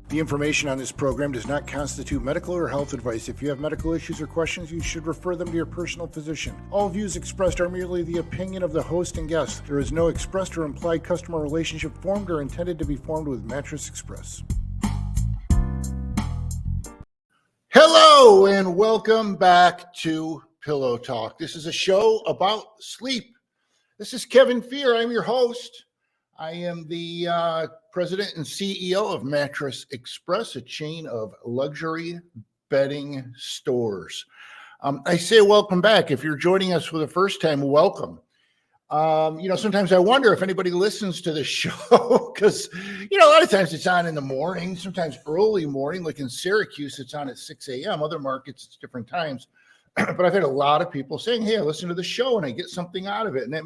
The information on this program does not constitute medical or health advice. If you have medical issues or questions, you should refer them to your personal physician. All views expressed are merely the opinion of the host and guest. There is no expressed or implied customer relationship formed or intended to be formed with Mattress Express. Hello and welcome back to Pillow Talk. This is a show about sleep. This is Kevin Fear. I'm your host. I am the president and CEO of Mattress Express, a chain of luxury bedding stores. I say welcome back. If you're joining us for the first time, welcome. Sometimes I wonder if anybody listens to this show because, a lot of times it's on in the morning, sometimes early morning, like in Syracuse, it's on at 6 a.m. Other markets, it's different times. But I've had a lot of people saying, hey, I listen to the show and I get something out of it. And I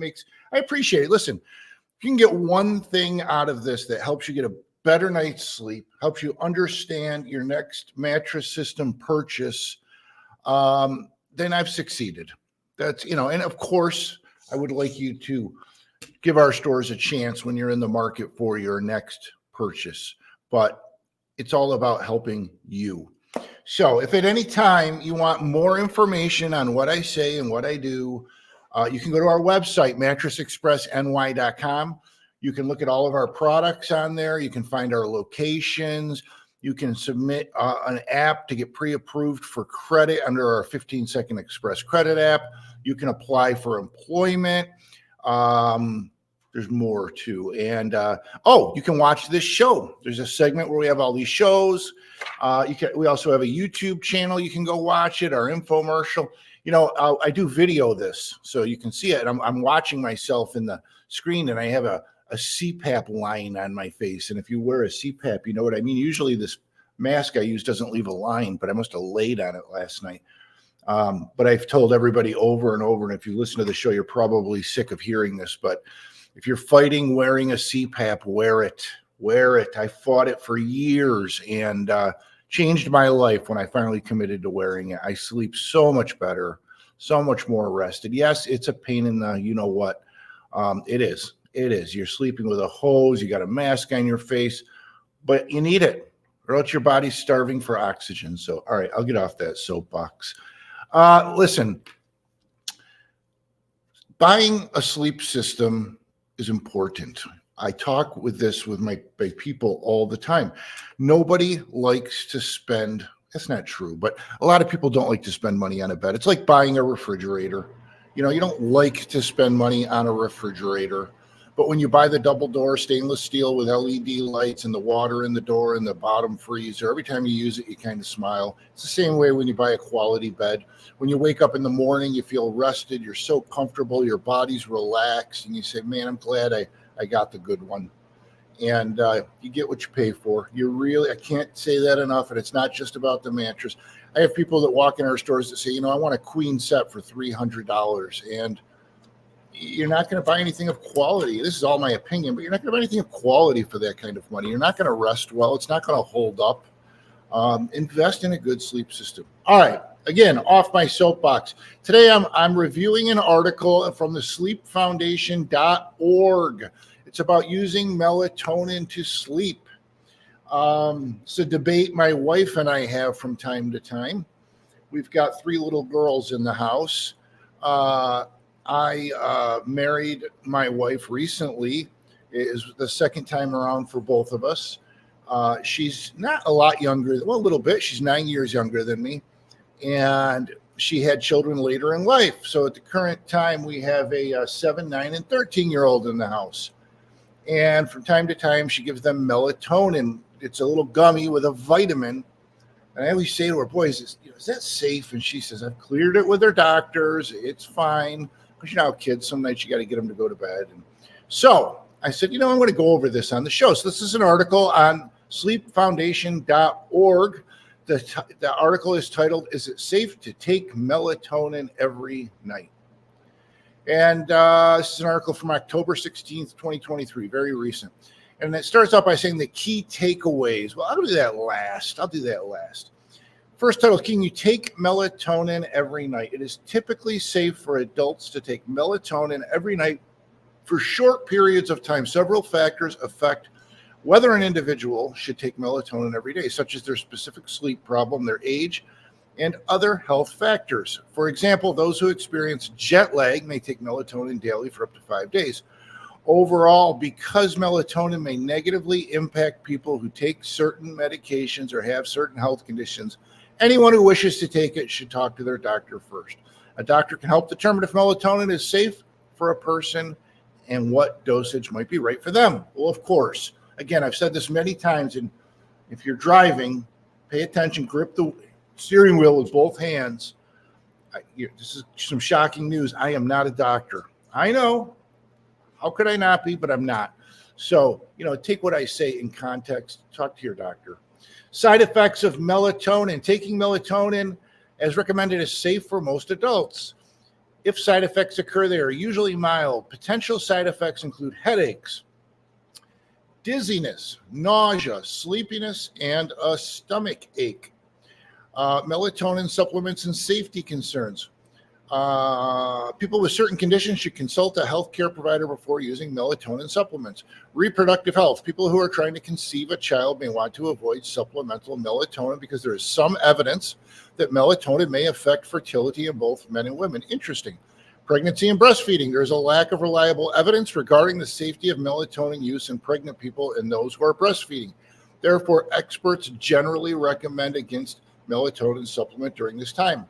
appreciate it. Listen, you can get one thing out of this that helps you get a better night's sleep, helps you understand your next mattress system purchase, then I've succeeded. That's, and of course, I would like you to give our stores a chance when you're in the market for your next purchase, but it's all about helping you. So if at any time you want more information on what I say and what I do, you can go to our website, mattressexpressny.com. You can look at all of our products on there. You can find our locations. You can submit an app to get pre-approved for credit under our 15-second express credit app. You can apply for employment. There's more too. And, you can watch this show. There's a segment where we have all these shows. We also have a YouTube channel. You can go watch it, our infomercial. I do video this, so you can see it. I'm watching myself in the screen, and I have a CPAP line on my face. And if you wear a CPAP, you know what I mean. Usually this mask I use doesn't leave a line, but I must have laid on it last night. But I've told everybody over and over, and if you listen to the show, you're probably sick of hearing this, but if you're fighting wearing a CPAP, wear it. Wear it. I fought it for years and changed my life when I finally committed to wearing it. I sleep so much better, so much more rested. Yes, it's a pain in the you-know-what. It is. You're sleeping with a hose. You got a mask on your face, but you need it or else your body's starving for oxygen. So, all right, I'll get off that soapbox. Listen, buying a sleep system is important. I talk with my people all the time. Nobody likes to spend, that's not true, but a lot of people don't like to spend money on a bed. It's like buying a refrigerator. You don't like to spend money on a refrigerator, but when you buy the double door stainless steel with LED lights and the water in the door and the bottom freezer, every time you use it, you kind of smile. It's the same way when you buy a quality bed. When you wake up in the morning, you feel rested, you're so comfortable, your body's relaxed, and you say, man, I'm glad I got the good one. And you get what you pay for. I can't say that enough. And it's not just about the mattress. I have people that walk in our stores that say, I want a queen set for $300. And you're not going to buy anything of quality. This is all my opinion, but you're not going to buy anything of quality for that kind of money. You're not going to rest well. It's not going to hold up. Invest in a good sleep system. All right. Again, off my soapbox. Today I'm reviewing an article from the sleepfoundation.org. It's about using melatonin to sleep. It's a debate my wife and I have from time to time. We've got 3 little girls in the house. I married my wife recently. It is the second time around for both of us. She's not a lot younger, well, a little bit. She's 9 years younger than me. And she had children later in life. So at the current time, we have a 7, 9, and 13-year-old in the house. And from time to time, she gives them melatonin. It's a little gummy with a vitamin. And I always say to her, boys, is that safe? And she says, I've cleared it with their doctors. It's fine. Because how kids, some nights you got to get them to go to bed. And so I said, I'm going to go over this on the show. So this is an article on sleepfoundation.org. The article is titled, Is It Safe to Take Melatonin Every Night? And this is an article from October 16th, 2023, very recent. And it starts out by saying the key takeaways. Well, I'll do that last. First title, can you take melatonin every night? It is typically safe for adults to take melatonin every night for short periods of time. Several factors affect whether an individual should take melatonin every day, such as their specific sleep problem, their age, and other health factors. For example, those who experience jet lag may take melatonin daily for up to 5 days. Overall, because melatonin may negatively impact people who take certain medications or have certain health conditions, anyone who wishes to take it should talk to their doctor first. A doctor can help determine if melatonin is safe for a person and what dosage might be right for them. Well, of course, again, I've said this many times, and if you're driving, pay attention, grip the steering wheel with both hands. This is some shocking news. I am not a doctor. I know. How could I not be? But I'm not. So, take what I say in context. Talk to your doctor. Side effects of melatonin. Taking melatonin as recommended is safe for most adults. If side effects occur, they are usually mild. Potential side effects include headaches, dizziness, nausea, sleepiness, and a stomach ache. Melatonin supplements and safety concerns. People with certain conditions should consult a healthcare provider before using melatonin supplements. Reproductive health. People who are trying to conceive a child may want to avoid supplemental melatonin because there is some evidence that melatonin may affect fertility in both men and women. Interesting. Pregnancy and breastfeeding. There is a lack of reliable evidence regarding the safety of melatonin use in pregnant people and those who are breastfeeding. Therefore, experts generally recommend against melatonin supplement during this time.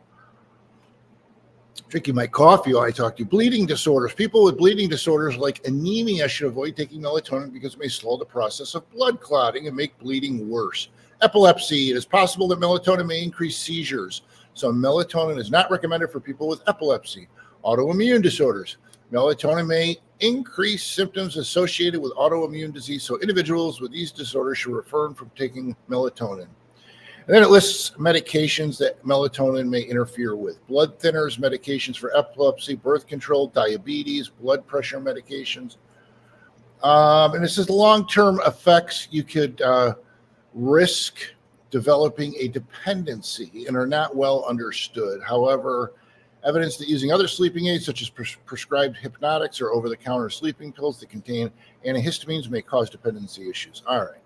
Drinking my coffee while I talk to you. Bleeding disorders. People with bleeding disorders like anemia should avoid taking melatonin because it may slow the process of blood clotting and make bleeding worse. Epilepsy. It is possible that melatonin may increase seizures, so melatonin is not recommended for people with epilepsy. Autoimmune disorders. Melatonin may increase symptoms associated with autoimmune disease, so individuals with these disorders should refrain from taking melatonin. And then it lists medications that melatonin may interfere with. Blood thinners, medications for epilepsy, birth control, diabetes, blood pressure medications. And it says long-term effects, you could risk developing a dependency and are not well understood. However, evidence that using other sleeping aids, such as prescribed hypnotics or over-the-counter sleeping pills that contain antihistamines, may cause dependency issues. All right.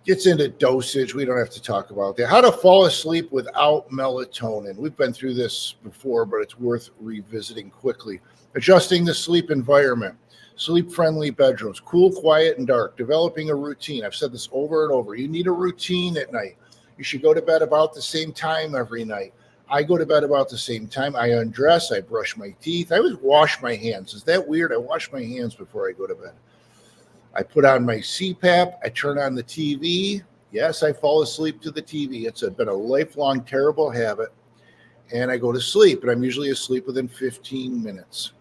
Gets into dosage. We don't have to talk about that. How to fall asleep without melatonin. We've been through this before, but it's worth revisiting quickly. Adjusting the sleep environment. Sleep-friendly bedrooms. Cool, quiet, and dark. Developing a routine. I've said this over and over. You need a routine at night. You should go to bed about the same time every night. I go to bed about the same time. I undress. I brush my teeth. I always wash my hands. Is that weird? I wash my hands before I go to bed. I put on my CPAP. I turn on the TV. Yes, I fall asleep to the TV. It's been a lifelong terrible habit. And I go to sleep, and I'm usually asleep within 15 minutes.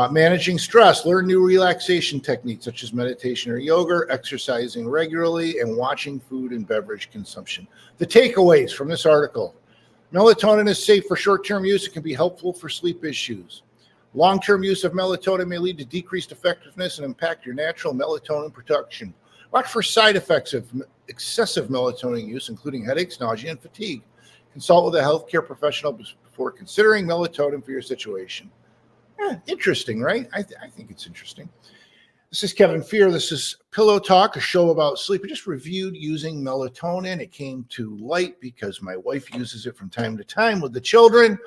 Managing stress. Learn new relaxation techniques such as meditation or yoga, exercising regularly, and watching food and beverage consumption. The takeaways from this article. Melatonin is safe for short-term use. It can be helpful for sleep issues. Long-term use of melatonin may lead to decreased effectiveness and impact your natural melatonin production. Watch for side effects of excessive melatonin use, including headaches, nausea, and fatigue. Consult with a healthcare professional before considering melatonin for your situation. Interesting, right? I think it's interesting. This is Kevin Fear. This is Pillow Talk, a show about sleep. I just reviewed using melatonin. It came to light because my wife uses it from time to time with the children.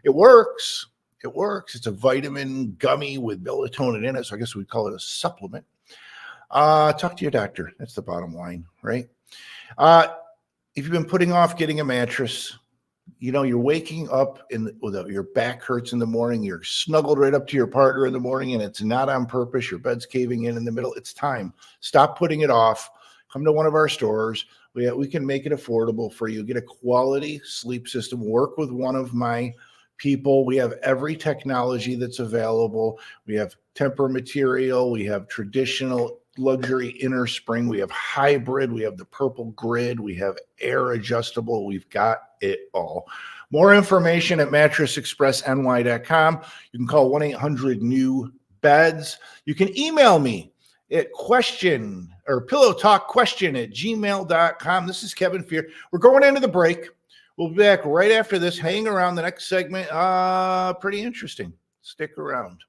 It works. It works. It's a vitamin gummy with melatonin in it, so I guess we'd call it a supplement. Talk to your doctor. That's the bottom line, right? If you've been putting off getting a mattress, you're waking up your back hurts in the morning, you're snuggled right up to your partner in the morning, and it's not on purpose. Your bed's caving in the middle. It's time. Stop putting it off. Come to one of our stores. We can make it affordable for you. Get a quality sleep system. Work with one of my people. We have every technology that's available. We have temper material. We have traditional luxury inner spring. We have hybrid. We have the purple grid. We have air adjustable. We've got it all. More information at mattressexpressny.com. You can call 1-800-NEW-BEDS. You can email me at pillowtalkquestion@gmail.com. This is Kevin Fear. We're going into the break. We'll be back right after this. Hang around. The next segment, pretty interesting. Stick around.